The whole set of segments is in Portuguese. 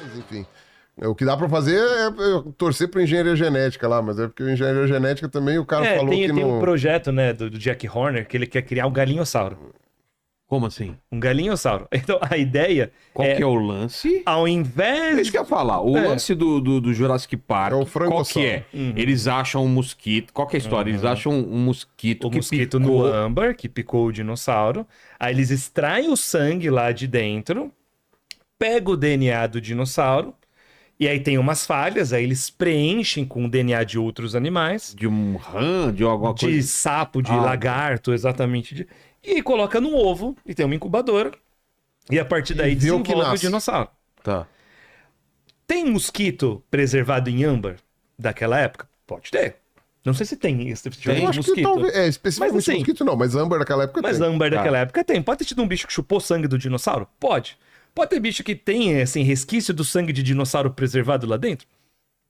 Mas, enfim. O que dá pra fazer é torcer pra engenharia genética lá, mas é porque a engenharia genética também o cara falou que tem não... um projeto, né, do Jack Horner, que ele quer criar um galinhossauro. Como assim? Um galinhossauro. Então, a ideia Qual que é o lance? ao É invés... isso que eu ia falar. O lance do Jurassic Park, É o qual que francossauro. é? Eles acham um mosquito. Qual que é a história? Eles acham um mosquito O que mosquito picou. no âmbar, que picou o dinossauro. Aí eles extraem o sangue lá de dentro, pegam o DNA do dinossauro, e aí tem umas falhas, aí eles preenchem com o DNA de outros animais, De um rã, de alguma de coisa. sapo, de Ah. lagarto, exatamente. E coloca num ovo, e tem uma incubadora, e a partir daí vê o que desenvolve o nasce. dinossauro. Tá. Tem mosquito preservado em âmbar daquela época? Pode ter. Não sei se tem esse tipo Eu de acho que mosquito. talvez... especificamente Mas, assim, mosquito não, mas âmbar naquela época Mas tem. âmbar Tá. daquela época tem. Pode ter tido um bicho que chupou sangue do dinossauro? Pode. Pode ter bicho que tem, assim, resquício do sangue de dinossauro preservado lá dentro?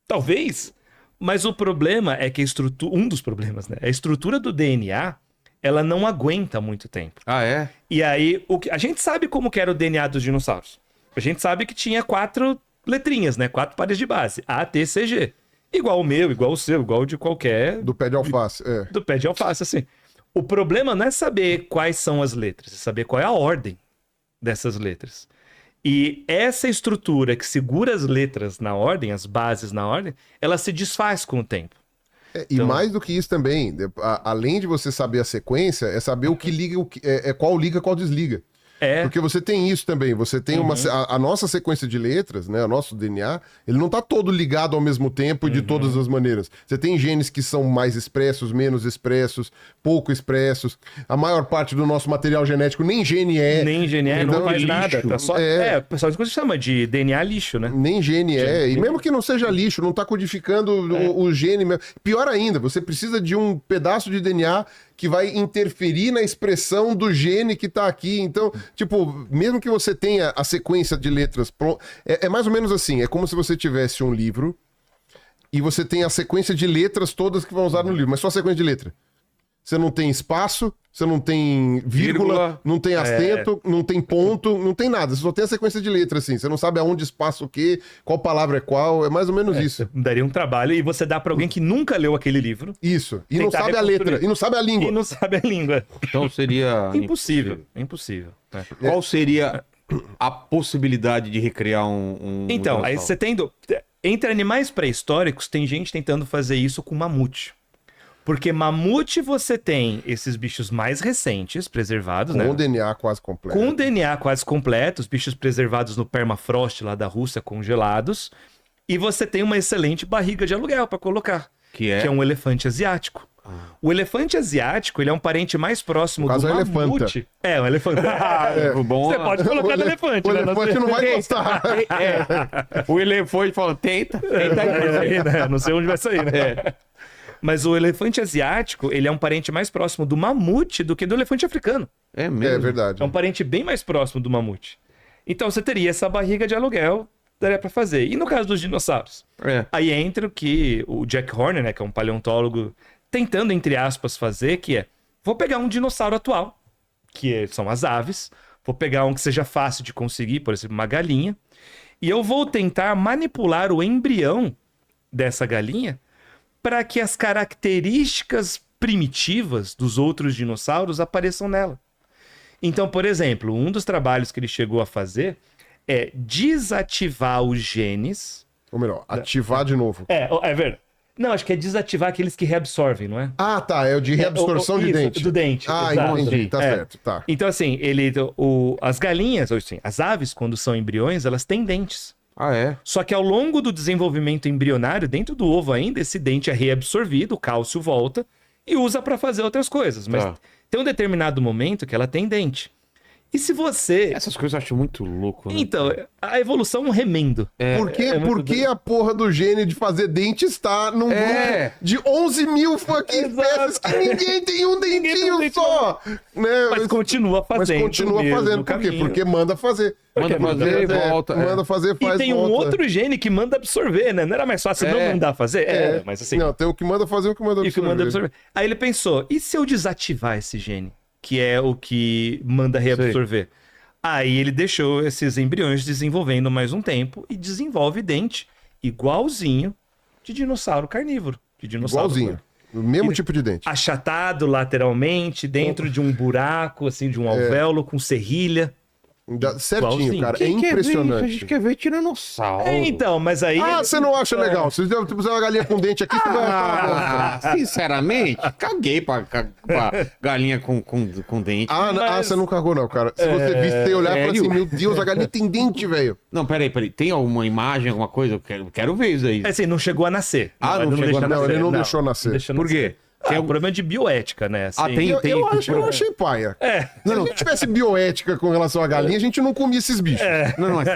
Talvez. Mas o problema é que a estrutura... Um dos problemas, né? A estrutura do DNA, ela não aguenta muito tempo. Ah, é? E aí, a gente sabe como que era o DNA dos dinossauros. A gente sabe que tinha 4 letrinhas, né? 4 pares de base. A, T, C, G. Igual o meu, igual o seu, igual o de qualquer... Do pé de alface, é. Do pé de alface, assim. O problema não é saber quais são as letras, é saber qual é a ordem dessas letras. E essa estrutura que segura as letras na ordem, as bases na ordem, ela se desfaz com o tempo. E Então- mais do que isso também, além de você saber a sequência, é saber o que liga, qual liga, qual desliga. É, Porque você tem isso também, você tem a nossa sequência de letras, né, o nosso DNA, ele não tá todo ligado ao mesmo tempo e de todas as maneiras. Você tem genes que são mais expressos, menos expressos, pouco expressos. A maior parte do nosso material genético nem gene é. nem GNE, Então, não faz lixo. nada. Tá só, o pessoal de coisa chama de DNA lixo, né? Nem gene é. E mesmo que não seja lixo, não tá codificando o gene mesmo. Pior ainda, você precisa de um pedaço de DNA que vai interferir na expressão do gene que tá aqui. Então, tipo, mesmo que você tenha a sequência de letras é mais ou menos assim, é como se você tivesse um livro e você tem a sequência de letras todas que vão usar no livro, mas só a sequência de letra. Você não tem espaço, você não tem vírgula, não tem acento, não tem ponto, não tem nada. Você só tem a sequência de letras, assim. Você não sabe aonde espaço o quê, qual palavra é qual, é mais ou menos isso. Daria um trabalho e você dá pra alguém que nunca leu aquele livro Isso. E não Tentar sabe a reconstruir. letra, e não sabe a língua. e não sabe a língua. Então seria... Impossível. Impossível. É. Qual seria a possibilidade de recriar um Então, aí dinossauro? você tendo... Entre animais pré-históricos, tem gente tentando fazer isso com mamute. Porque mamute você tem esses bichos mais recentes, preservados, Com né? o DNA quase completo. Com o DNA quase completo, os bichos preservados no permafrost lá da Rússia, congelados. E você tem uma excelente barriga de aluguel para colocar, Que é? que é um elefante asiático. O elefante asiático, ele é um parente mais próximo No caso, do é mamute. É, um elefante. Bom, Você pode colocar no elefante, O né? elefante não vai gostar. O elefante fala, tenta aí. Né? Não sei onde vai sair, né? É. Mas o elefante asiático, ele é um parente mais próximo do mamute do que do elefante africano. É mesmo. É verdade. É um parente bem mais próximo do mamute. Então você teria essa barriga de aluguel, daria pra fazer. E no caso dos dinossauros? É. Aí entra o que o Jack Horner, né, que é um paleontólogo, tentando, entre aspas, fazer, que é, vou pegar um dinossauro atual, são as aves, vou pegar um que seja fácil de conseguir, por exemplo, uma galinha, e eu vou tentar manipular o embrião dessa galinha para que as características primitivas dos outros dinossauros apareçam nela. Então, por exemplo, um dos trabalhos que ele chegou a fazer é desativar os genes. Ou melhor, ativar de novo. É verdade. Não, acho que é desativar aqueles que reabsorvem, não é? Ah, tá. É o de reabsorção de isso, dente. do dente, Ah, exato. entendi. Tá É. certo. Tá. Então, assim, as galinhas, ou assim, as aves, quando são embriões, elas têm dentes. Ah, é? Só que ao longo do desenvolvimento embrionário, dentro do ovo ainda, esse dente é reabsorvido, o cálcio volta e usa para fazer outras coisas. Mas Tá. tem um determinado momento que ela tem dente. E se você... Essas coisas eu acho muito louco, né? Então, a evolução é um remendo. Por que a porra do gene de fazer dente está num É. grupo de 11 mil fucking Exato. espécies que ninguém tem um tem um dentinho dente só? Né? Mas continua Mas fazendo. continua o mesmo fazendo. Por quê? caminho. Porque manda fazer. Manda fazer e volta. Manda fazer, E faz, tem um volta. outro gene que manda absorver, né? Não era mais fácil não mandar fazer? Mas assim... Não, tem o que manda fazer e o que manda E que manda absorver. absorver. Aí ele pensou, e se eu desativar esse gene? Que é o que manda reabsorver? Aí ele deixou esses embriões desenvolvendo mais um tempo e desenvolve dente igualzinho de dinossauro carnívoro. De dinossauro Igualzinho. O mesmo tipo de dente. achatado lateralmente, dentro de um buraco, assim, de um alvéolo com serrilha. Certinho, Igualzinho. cara. É Quem quer ver isso? impressionante. A gente quer ver tiranossauro. Então, mas aí... Ah, você não acha legal? Se você puser uma galinha com dente aqui, você vai achar. Sinceramente, caguei pra galinha com dente. Você não cagou, não, cara. Se você visse, você olhar e falar assim: sério? meu Deus, a galinha tem dente, velho. Não, peraí. Tem alguma imagem, alguma coisa? Eu quero ver isso aí. Assim, não chegou a nascer. Ah, não chegou a Não, nascer. ele não deixou nascer. deixou Por nascer. quê? Tem um problema de bioética, né? Assim, Eu achei paia. Se a gente tivesse bioética com relação à galinha, a gente não comia esses bichos. Não, mas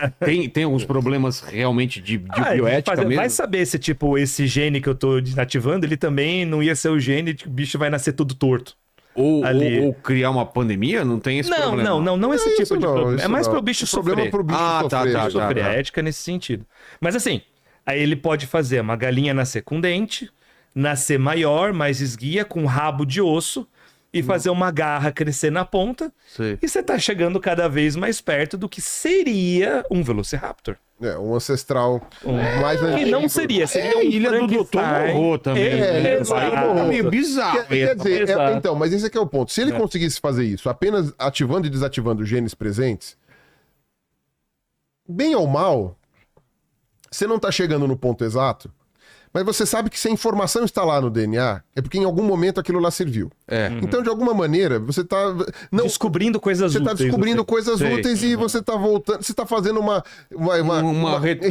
tem alguns problemas realmente de bioética mesmo? Vai saber se, tipo, esse gene que eu tô desativando, ele também não ia ser o gene de que o bicho vai nascer todo torto. Ou criar uma pandemia? Não tem esse problema? Não esse tipo de problema. É mais pro pro bicho problema sofrer. pro bicho sofrer. tá. Sofrer. A ética nesse sentido. Mas assim, aí ele pode fazer uma galinha nascer com dente, nascer maior, mais esguia, com rabo de osso, e fazer uma garra crescer na ponta. Sei. E você tá chegando cada vez mais perto do que seria um Velociraptor. Um ancestral mais Que antigo. não seria É a ilha do Dr. Frankenstein. Morro também. Exato. É meio bizarro. Quer dizer, Exato. então, mas esse aqui é o ponto. Se ele conseguisse fazer isso apenas ativando e desativando os genes presentes, bem ou mal, você não tá chegando no ponto exato, mas você sabe que se a informação está lá no DNA, é porque em algum momento aquilo lá serviu. Então, de alguma maneira, você tá... Não, Descobrindo coisas você úteis. tá descobrindo assim. coisas Sei. úteis e você tá voltando... Você tá fazendo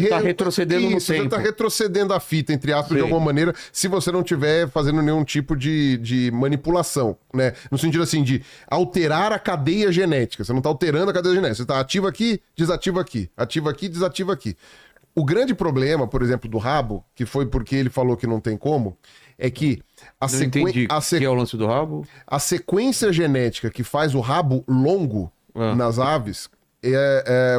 Tá retrocedendo no Isso, você tempo. tá retrocedendo a fita, entre aspas, de Sei. alguma maneira, se você não tiver fazendo nenhum tipo de manipulação, né? No sentido assim, de alterar a cadeia genética. Você não tá alterando a cadeia genética. Você tá ativa aqui, desativa aqui. Ativa aqui, desativa aqui. O grande problema, por exemplo, do rabo, que foi porque ele falou que não tem como, é que Não entendi. Que é o lance do rabo? a sequência genética que faz o rabo longo nas aves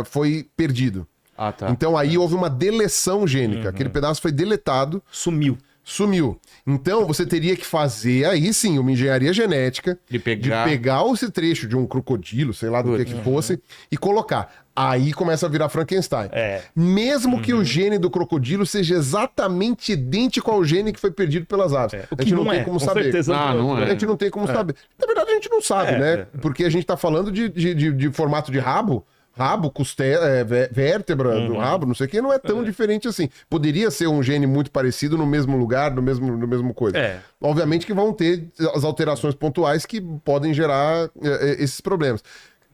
foi perdido. Ah, tá. Então aí houve uma deleção gênica. Aquele pedaço foi deletado, Sumiu. sumiu. Então você teria que fazer aí sim uma engenharia genética De pegar- esse trecho de um crocodilo, sei lá do que fosse, e colocar. Aí começa a virar Frankenstein. Mesmo que o gene do crocodilo seja exatamente idêntico ao gene que foi perdido pelas aves. O A que gente não não tem é, como com saber. certeza não é. A gente não tem como saber. Na verdade, a gente não sabe, né? Porque a gente tá falando de formato de rabo. Rabo, costela, vértebra do rabo, não sei o que, não é tão diferente assim. Poderia ser um gene muito parecido no mesmo lugar, no mesmo coisa. Obviamente que vão ter as alterações pontuais que podem gerar esses problemas.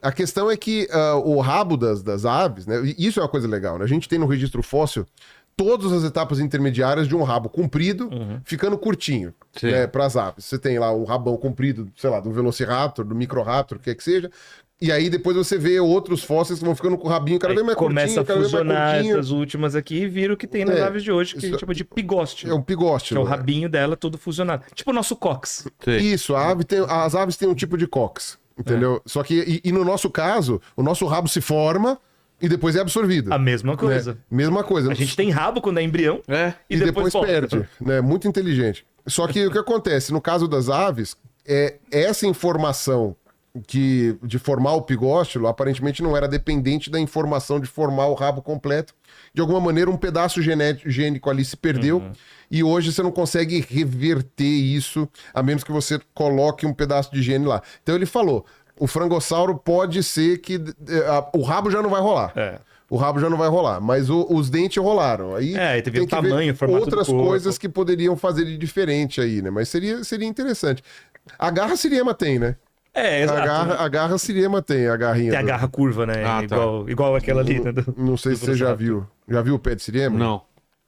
A questão é que o rabo das aves, né? E isso é uma coisa legal, né? A gente tem no registro fóssil todas as etapas intermediárias de um rabo comprido, ficando curtinho, né, para as aves. Você tem lá o rabão comprido, sei lá, do Velociraptor, do Microraptor, o que é que seja. E aí depois você vê outros fósseis que vão ficando com o rabinho cada vez mais Começa curtinho, cada a vez mais fusionar curtinho. essas últimas aqui e vira o que tem nas aves de hoje, que a gente isso- chama de pigóstilo. É um pigóstilo. Que é o rabinho dela todo fusionado. Tipo o nosso cox. Isso, as aves têm um tipo de cox, entendeu? Só que, e no nosso caso, o nosso rabo se forma e depois é absorvido. A mesma coisa. Né? Mesma coisa. A gente tem rabo quando é embrião E depois volta. perde, né? Muito inteligente. Só que o que acontece? No caso das aves, essa informação de formar o pigóstilo, aparentemente não era dependente da informação de formar o rabo completo. De alguma maneira, um pedaço gênico ali se perdeu e hoje você não consegue reverter isso, a menos que você coloque um pedaço de gene lá. Então ele falou, o frangossauro pode ser que o rabo já não vai rolar. O rabo já não vai rolar, mas os dentes rolaram. Aí teve tem o que tamanho, ver o formato outras do corpo. coisas que poderiam fazer de diferente aí, né? Mas seria interessante. A garra siriema tem, né? Exato. A garra siriema tem, a garrinha. Tem a garra curva, né? Ah, tá. igual aquela ali, né? Não sei se você já viu. Já viu o pé de siriema? Não.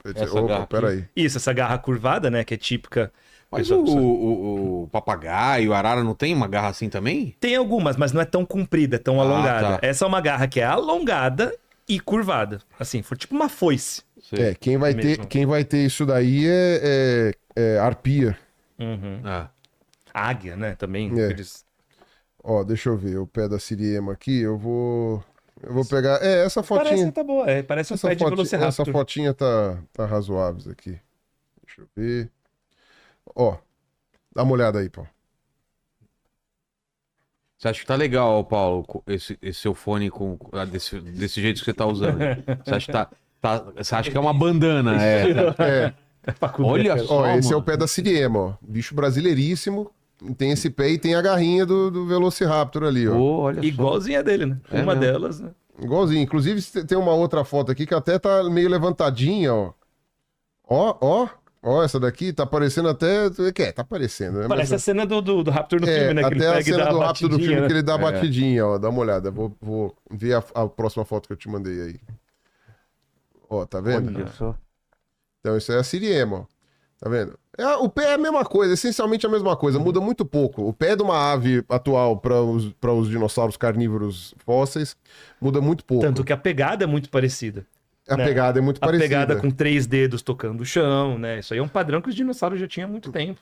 Essa garra Opa, aqui. peraí. Isso, essa garra curvada, né? Que é típica. Mas o papagaio, o arara, não tem uma garra assim também? Tem algumas, mas não é tão comprida, é tão alongada. tá. Essa é uma garra que é alongada e curvada. Assim, for tipo uma foice. Quem vai ter isso daí é arpia. Ah. Águia, né? Também. É. Eles... Ó, deixa eu ver o pé da siriema aqui. Eu vou pegar. Essa Parece fotinha. que tá boa. Parece um Essa, pé de Velociraptor. essa fotinha tá razoável aqui. Deixa eu ver. Ó, dá uma olhada aí, pô. Você acha que tá legal, Paulo, esse seu fone desse jeito que você tá usando? Você acha que você acha que é uma bandana? Olha só, Esse é o mano. pé da Siriema, ó. Bicho brasileiríssimo. Tem esse pé e tem a garrinha do Velociraptor ali, ó. Olha só. Igualzinha dele, né? É Uma mesmo. delas, né? Igualzinho. Inclusive, tem uma outra foto aqui que até tá meio levantadinha, ó. Ó, essa daqui tá parecendo até... tá parecendo, né? Parece a cena do Raptor no filme, né? Que ele até a pega e cena dá do a rápido do batidinha, filme né? que ele dá a batidinha, ó. Dá uma olhada. Vou ver a próxima foto que eu te mandei aí. Ó, tá vendo? Olha só. Então isso é a Siriema, ó. Tá vendo? O pé é a mesma coisa, essencialmente a mesma coisa, muda muito pouco. O pé de uma ave atual para os dinossauros carnívoros fósseis muda muito pouco. Tanto que a pegada é muito parecida. A né? pegada é muito A parecida. pegada com 3 dedos tocando o chão, né? Isso aí é um padrão que os dinossauros já tinham há muito tempo.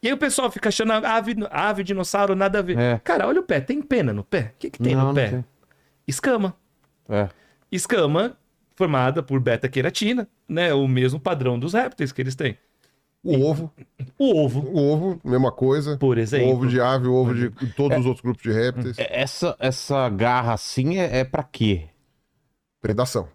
E aí o pessoal fica achando ave, dinossauro, nada a ver. É. Cara, olha o pé. Tem pena no pé? O que tem Não, no não pé? tem. Escama. É. Escama formada por beta-queratina, né? O mesmo padrão dos répteis que eles têm. O ovo, O ovo, mesma coisa. por exemplo. O ovo de ave, o ovo de todos os outros grupos de répteis. Essa garra assim é pra quê? Predação.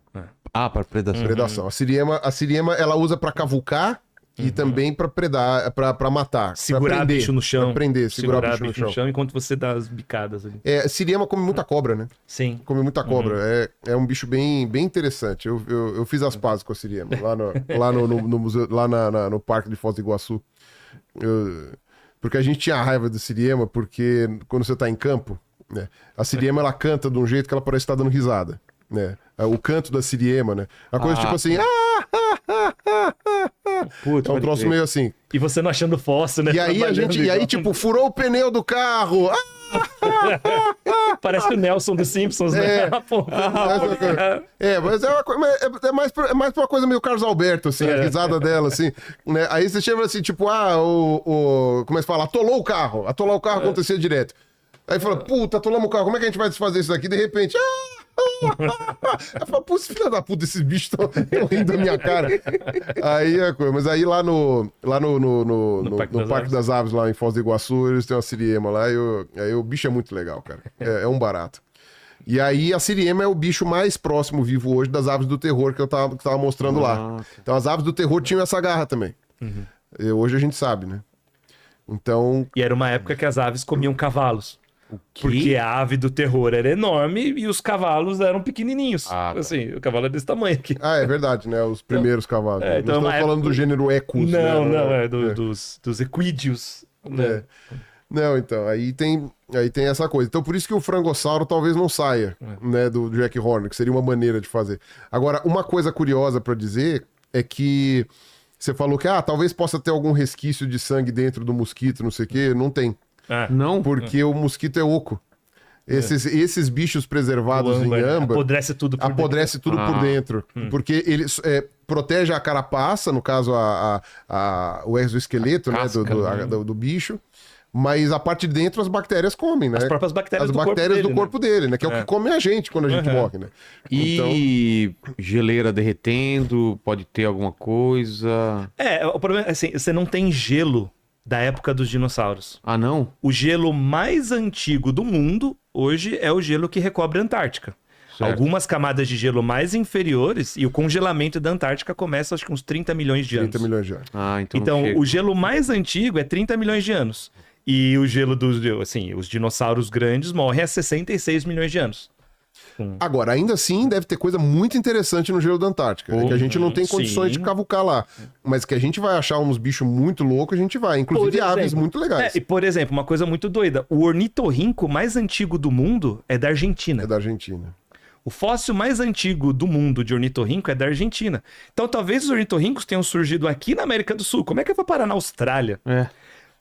Ah, pra predação. Predação. A Siriema, ela usa pra cavucar e também pra predar, pra matar. Segurar pra prender, bicho no chão. Pra prender, segurar bicho no chão. enquanto você dá as bicadas ali. Siriema come muita cobra, né? Sim. Come muita cobra. É um bicho bem interessante. Eu fiz as pazes com a Siriema lá no museu, lá no Parque de Foz do Iguaçu. Porque a gente tinha raiva da Siriema, porque quando você tá em campo, né, a Siriema ela canta de um jeito que ela parece estar dando risada. Né? O canto da Siriema, né? A coisa tipo assim. Putz, É um pode troço crer. meio assim. E você não achando fóssil, né? E aí Trabalhando tipo, furou o pneu do carro. Parece o Nelson dos Simpsons, né? É. Mas é mais pra uma coisa meio Carlos Alberto, assim, a risada dela, assim, né? Aí você chama assim, tipo, como é que se fala? Atolou o carro. Atolar o carro acontecia direto. Aí fala, puta, atolamos o carro, como é que a gente vai desfazer isso daqui? De repente, eu falo, putz, filha da puta, esses bichos estão rindo da minha cara. Aí é coisa. Mas aí lá no Parque das Aves, lá em Foz do Iguaçu, eles têm uma Siriema lá, aí o bicho é muito legal, cara. É um barato. E aí a Siriema é o bicho mais próximo vivo hoje das aves do terror que eu tava mostrando lá. Então as aves do terror tinham essa garra também. E hoje a gente sabe, né? Então... E era uma época que as aves comiam cavalos. Porque a ave do terror era enorme e os cavalos eram pequenininhos. Ah, tá. Assim, o cavalo é desse tamanho aqui. é verdade, né? Os primeiros cavalos. então Nós estamos uma falando época- do gênero Equus, Não, né? dos equídeos. Né? Não, então, aí tem essa coisa. Então, por isso que o frangossauro talvez não saia, né, do Jack Horner, que seria uma maneira de fazer. Agora, uma coisa curiosa pra dizer é que você falou que, talvez possa ter algum resquício de sangue dentro do mosquito, não sei o quê. Não tem, Não? porque o mosquito é oco. Esses bichos preservados em âmbar Apodrece tudo por apodrece tudo por dentro. Porque ele protege a carapaça, no caso, o exoesqueleto, né, casca, do bicho. Mas a parte de dentro as bactérias comem, né? As próprias bactérias As do corpo bactérias dele, do corpo dele, né? Que é o que come a gente quando a gente morre, né? E geleira derretendo, pode ter alguma coisa. O problema é assim, você não tem gelo da época dos dinossauros. Ah, não? O gelo mais antigo do mundo hoje é o gelo que recobre a Antártica. Certo. Algumas camadas de gelo mais inferiores, e o congelamento da Antártica começa acho que uns 30 milhões de anos. 30 milhões de anos. Ah, então, Então, não chega. o gelo mais antigo é 30 milhões de anos. E o gelo os dinossauros grandes morrem há 66 milhões de anos. Agora, ainda assim, deve ter coisa muito interessante no gelo da Antártica. Que a gente não tem condições sim. de cavucar lá. Mas que a gente vai achar uns bichos muito loucos, a gente vai. Inclusive aves muito legais. E, por exemplo, uma coisa muito doida. O ornitorrinco mais antigo do mundo é da Argentina. É da Argentina. O fóssil mais antigo do mundo de ornitorrinco é da Argentina. Então, talvez os ornitorrincos tenham surgido aqui na América do Sul. Como é que eu vou parar na Austrália?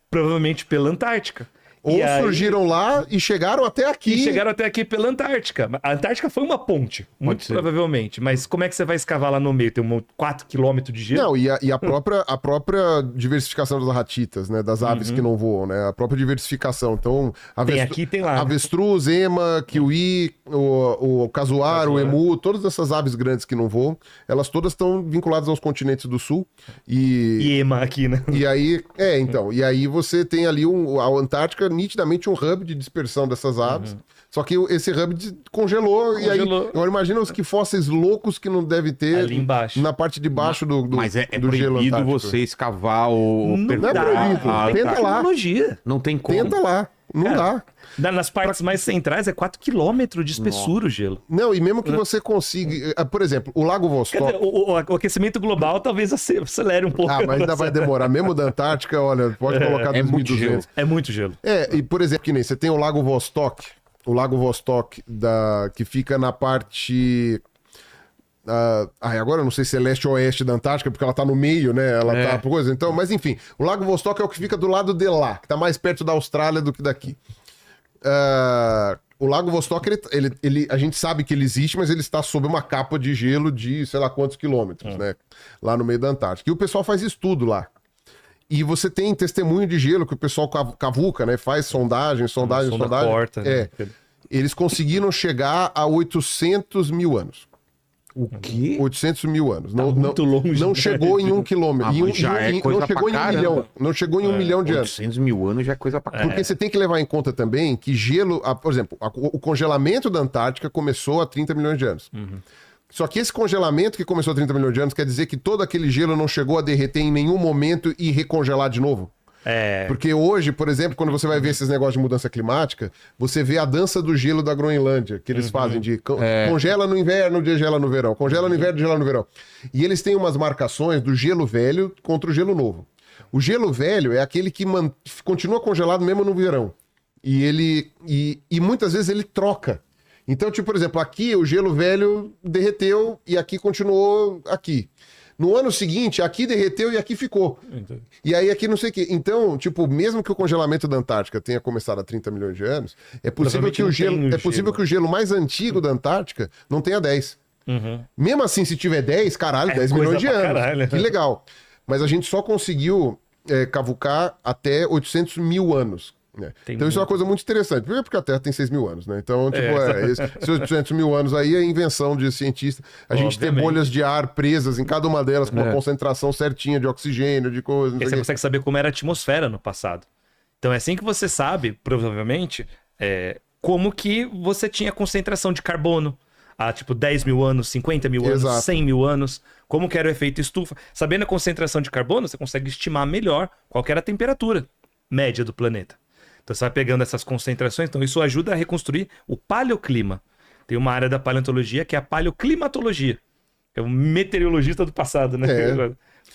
Provavelmente pela Antártica. Ou E aí- surgiram lá e chegaram até aqui. E chegaram até aqui pela Antártica. A Antártica foi uma ponte, muito ser. provavelmente. Mas como é que você vai escavar lá no meio? Tem 4 km de gelo? Não, e a própria diversificação das ratitas, né? Das aves que não voam, né? A própria diversificação. Então, Tem aqui e tem lá, né? avestruz, ema, kiwi, o casuar, o emu, todas essas aves grandes que não voam, elas todas estão vinculadas aos continentes do sul. E ema aqui, né? E aí, então, e aí você tem ali a Antártica nitidamente um hub de dispersão dessas aves. Só que esse hub congelou. E aí, agora imagina os que fósseis loucos que não deve ter ali embaixo. na parte de baixo do Mas é do gelo proibido antártico. você escavar o... Não Não é dá. proibido. Tenta lá. Tecnologia. Não tem como. Tenta lá. Não Cara, dá. Nas partes mais centrais é 4 km de espessura o gelo. Não, e mesmo que você consiga... Por exemplo, o Lago Quer Vostok... dizer, o aquecimento global talvez acelere um pouco. Ah, mas ainda vai demorar. Mesmo da Antártica, olha, pode colocar É muito 2.200. gelo. É muito gelo. E por exemplo, que nem você tem o Lago Vostok, que fica na parte... agora eu não sei se é leste ou oeste da Antártica, porque ela tá no meio, né? Ela tá por coisa. Então, mas enfim, o Lago Vostok é o que fica do lado de lá, que tá mais perto da Austrália do que daqui. O Lago Vostok, a gente sabe que ele existe, mas ele está sob uma capa de gelo de sei lá quantos quilômetros, né? Lá no meio da Antártica. E o pessoal faz estudo lá. E você tem testemunho de gelo que o pessoal cavuca, né? Faz sondagem. Porta, né? Eles conseguiram chegar a 800 mil anos. O quê? 800 mil anos. muito longe, Não né? chegou em 1 quilômetro. Mas já é coisa não chegou pra em 1 milhão. caramba. Não chegou em 1 milhão de anos. 800 mil anos já é coisa pra caramba. Porque você tem que levar em conta também que gelo... por exemplo, o congelamento da Antártica começou há 30 milhões de anos. Só que esse congelamento que começou há 30 milhões de anos quer dizer que todo aquele gelo não chegou a derreter em nenhum momento e recongelar de novo. Porque hoje, por exemplo, quando você vai ver esses negócios de mudança climática, você vê a dança do gelo da Groenlândia, que eles fazem de congela no inverno, degela no verão. Congela no inverno, degela no verão. E eles têm umas marcações do gelo velho contra o gelo novo. O gelo velho é aquele que continua congelado mesmo no verão. E muitas vezes ele troca. Então, tipo, por exemplo, aqui o gelo velho derreteu e aqui continuou aqui. No ano seguinte, aqui derreteu e aqui ficou. E aí aqui não sei o quê. Então, tipo, mesmo que o congelamento da Antártica tenha começado há 30 milhões de anos, é possível que o gelo mais antigo da Antártica não tenha 10. Mesmo assim, se tiver 10, caralho, 10 milhões de anos. Caralho. Que legal. Mas a gente só conseguiu cavucar até 800 mil anos. Então isso é uma coisa muito interessante. Primeiro porque a Terra tem 6 mil anos, né? Então, tipo, esses 800 mil anos aí é invenção de cientista. A gente tem bolhas de ar presas em cada uma delas com uma concentração certinha de oxigênio, de coisa. Você consegue saber como era a atmosfera no passado. Então é assim que você sabe, provavelmente, como que você tinha concentração de carbono há, tipo, 10 mil anos, 50 mil anos, 100 mil anos. Como que era o efeito estufa. Sabendo a concentração de carbono, você consegue estimar melhor qual que era a temperatura média do planeta. Então você vai pegando essas concentrações, então isso ajuda a reconstruir o paleoclima. Tem uma área da paleontologia que é a paleoclimatologia. É o meteorologista do passado, né?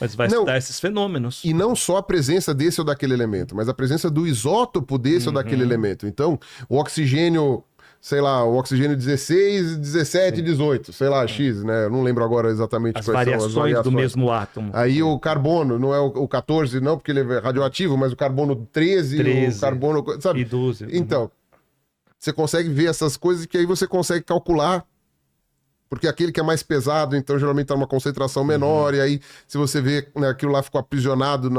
Mas vai estudar esses fenômenos. E não só a presença desse ou daquele elemento, mas a presença do isótopo desse ou daquele elemento. Então, o oxigênio, sei lá, o oxigênio 16, 17, 18, sei lá, X, né? Eu não lembro agora exatamente as variações do mesmo átomo. Aí o carbono, não é o 14, não, porque ele é radioativo, mas o carbono 13 o carbono, sabe? E 12. Então, você consegue ver essas coisas que aí você consegue calcular, porque aquele que é mais pesado, então geralmente tá numa concentração menor, e aí se você vê, né, aquilo lá ficou aprisionado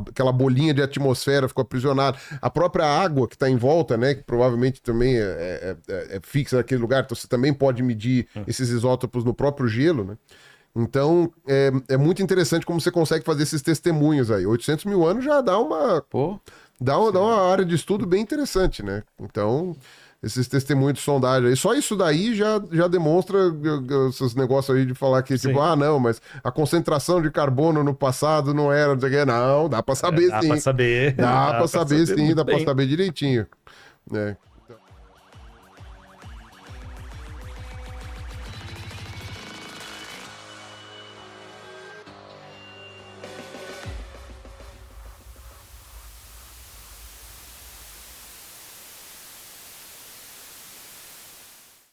aquela bolinha de atmosfera ficou aprisionado. A própria água que está em volta, né, que provavelmente também é fixa naquele lugar, então você também pode medir esses isótopos no próprio gelo, né? Então, é muito interessante como você consegue fazer esses testemunhos aí. 800 mil anos já dá uma... Dá uma área de estudo bem interessante, né? Então... Esses testemunhos de sondagem aí. Só isso daí já demonstra esses negócios aí de falar que, tipo, não, mas a concentração de carbono no passado não era, não sei o que. Não, dá pra saber sim. Dá pra saber. Dá pra saber sim, dá pra saber direitinho. Né?